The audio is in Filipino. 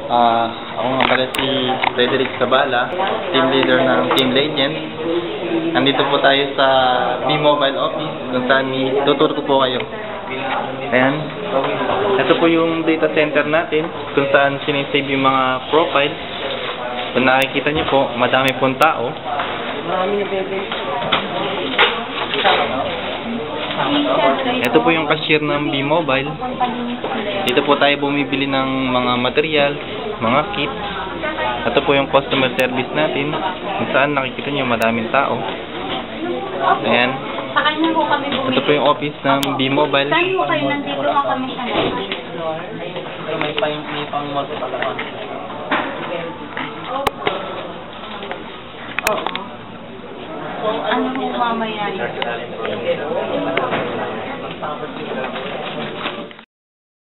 Ako nga pala si Frederick Zabala, team leader ng Team Legend. Nandito po tayo sa B-Mobile office kung saan tuturo ko po kayo. Ayan. Ito po yung data center natin kung saan sinisave yung mga profile. Kung nakikita niyo po, madami pong tao. Ito po yung cashier ng B-Mobile. Dito po tayo bumibili ng mga material, mga kit. Ito po yung customer service natin kung saan nakikita niyo madaming tao. Ayan. Ito po yung office ng B-Mobile. Saan mo kayo? Nandito ka kami sa 9th floor. Pero may pang multiple account. Oo. So, ano mo mamaya yun?